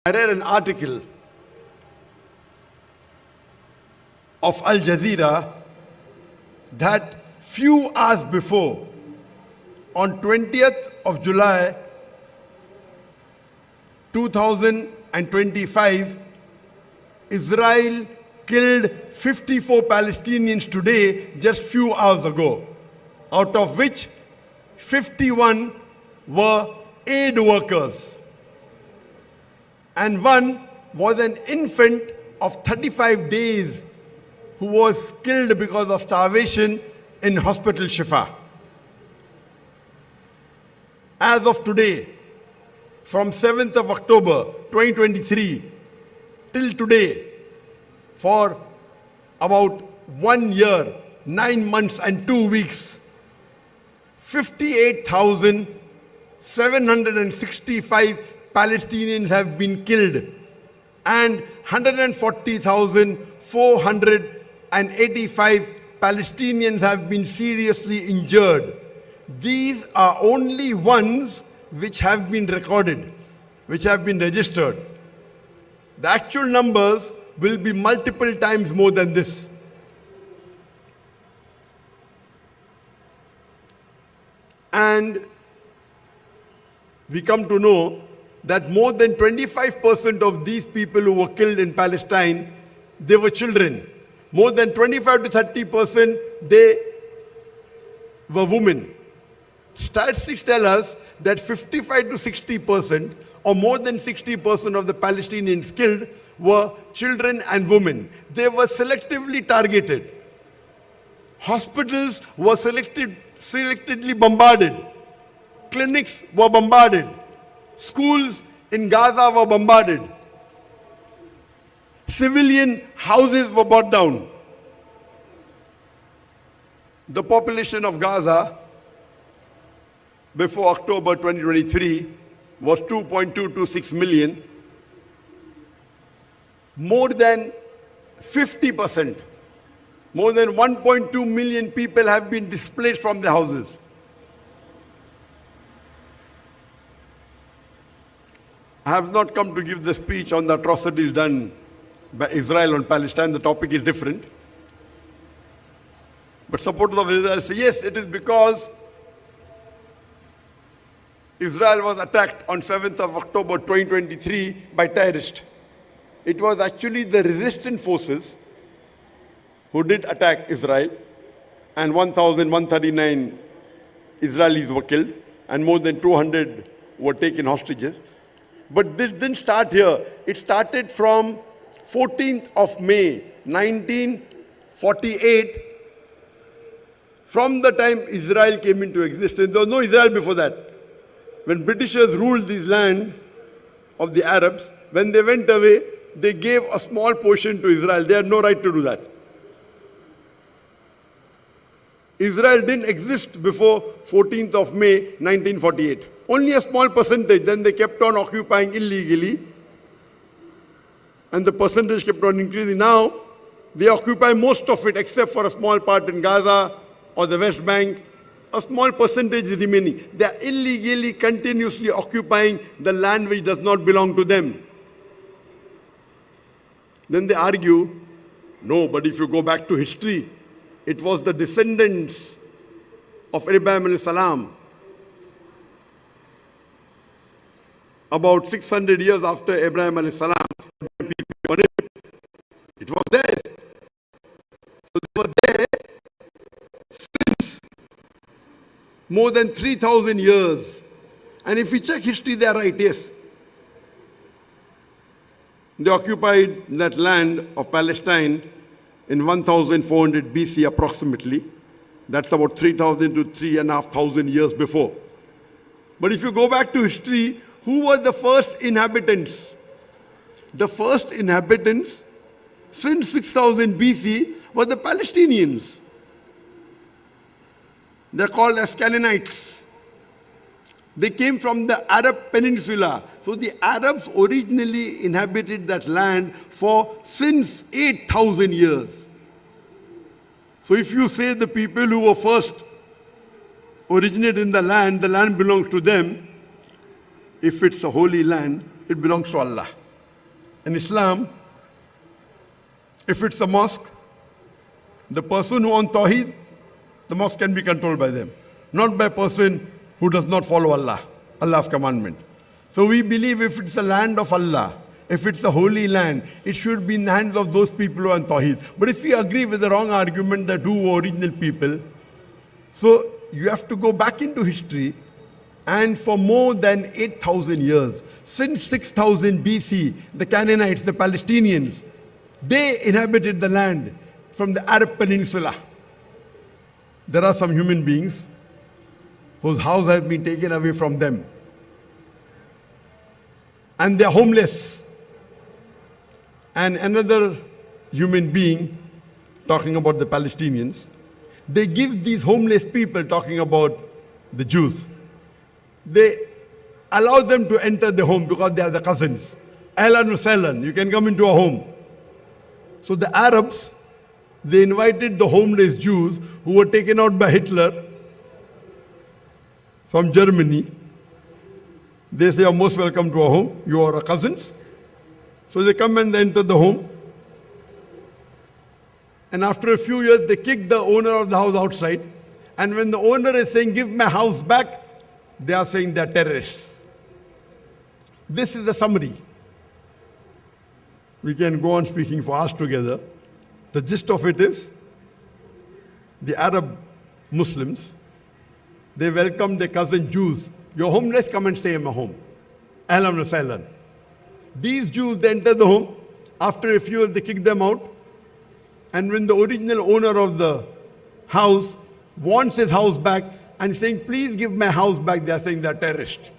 I read an article of Al Jazeera that few hours before, on 20th of July 2025, Israel killed 54 Palestinians today, just few hours ago, out of which 51 were aid workers. And one was an infant of 35 days who was killed because of starvation in Hospital Shifa. As of today, from 7th of October 2023 till today, for about 1 year, 9 months and 2 weeks, 58,765 Palestinians have been killed and 140,485 Palestinians have been seriously injured. These are only ones which have been recorded, which have been registered. The actual numbers will be multiple times more than this. And we come to know that more than 25% of these people who were killed in Palestine, they were children. More than 25 to 30%, they were women. Statistics tell us that 55 to 60%, or more than 60% of the Palestinians killed were children and women. They were selectively targeted. Hospitals were selectively bombarded. Clinics were bombarded. Schools in Gaza were bombarded. Civilian houses were brought down. The population of Gaza before October 2023 was 2.226 million. More than 50%, more than 1.2 million people have been displaced from their houses. I have not come to give the speech on the atrocities done by Israel on Palestine. The topic is different. But supporters of Israel say, yes, it is because Israel was attacked on 7th of October 2023 by terrorists. It was actually the resistance forces who did attack Israel, and 1,139 Israelis were killed, and more than 200 were taken hostages. But this didn't start here. It started from 14th of May, 1948. From the time Israel came into existence, there was no Israel before that. When Britishers ruled this land of the Arabs, when they went away, they gave a small portion to Israel. They had no right to do that. Israel didn't exist before 14th of May, 1948. Only a small percentage. Then they kept on occupying illegally, and the percentage kept on increasing. Now, they occupy most of it, except for a small part in Gaza or the West Bank. A small percentage is remaining. They are illegally, continuously occupying the land which does not belong to them. Then they argue, no, but if you go back to history, it was the descendants of Abraham alayhi salam. About 600 years after Abraham alayhi salam, it was there. So they were there since more than 3,000 years. And if we check history, they are right, yes. They occupied that land of Palestine in 1400 BC approximately. That's about 3,000 to 3,500 years before. But if you go back to history, who were the first inhabitants? The first inhabitants since 6000 BC were the Palestinians. They're called as Canaanites. They came from the Arab Peninsula. So the Arabs originally inhabited that land for since 8,000 years. So if you say the people who were first originated in the land belongs to them. If it's a holy land, it belongs to Allah. In Islam, if it's a mosque, the person who on Tawheed, the mosque can be controlled by them, not by a person who does not follow Allah, Allah's commandment. So we believe if it's the land of Allah, if it's the holy land, it should be in the hands of those people who are on Tawheed. But if we agree with the wrong argument that who were original people, so you have to go back into history, and for more than 8,000 years, since 6,000 BC, the Canaanites, the Palestinians, they inhabited the land from the Arab Peninsula. There are some human beings whose house has been taken away from them, and they are homeless. And another human being, talking about the Palestinians, they give these homeless people, talking about the Jews, they allow them to enter the home because they are the cousins. Ahlan wa sahlan, you can come into a home. So the Arabs, they invited the homeless Jews who were taken out by Hitler from Germany. They say, you're most welcome to our home, you are our cousins. So they come and they enter the home. And after a few years, they kick the owner of the house outside. And when the owner is saying, give my house back, they are saying they're terrorists. This is the summary. We can go on speaking for hours together. The gist of it is, the Arab Muslims, they welcome their cousin Jews. You're homeless, come and stay in my home. Ahlan wa sahlan. These Jews, they enter the home. After a few years, they kick them out. And when the original owner of the house wants his house back and saying, please give my house back, they are saying they're terrorists.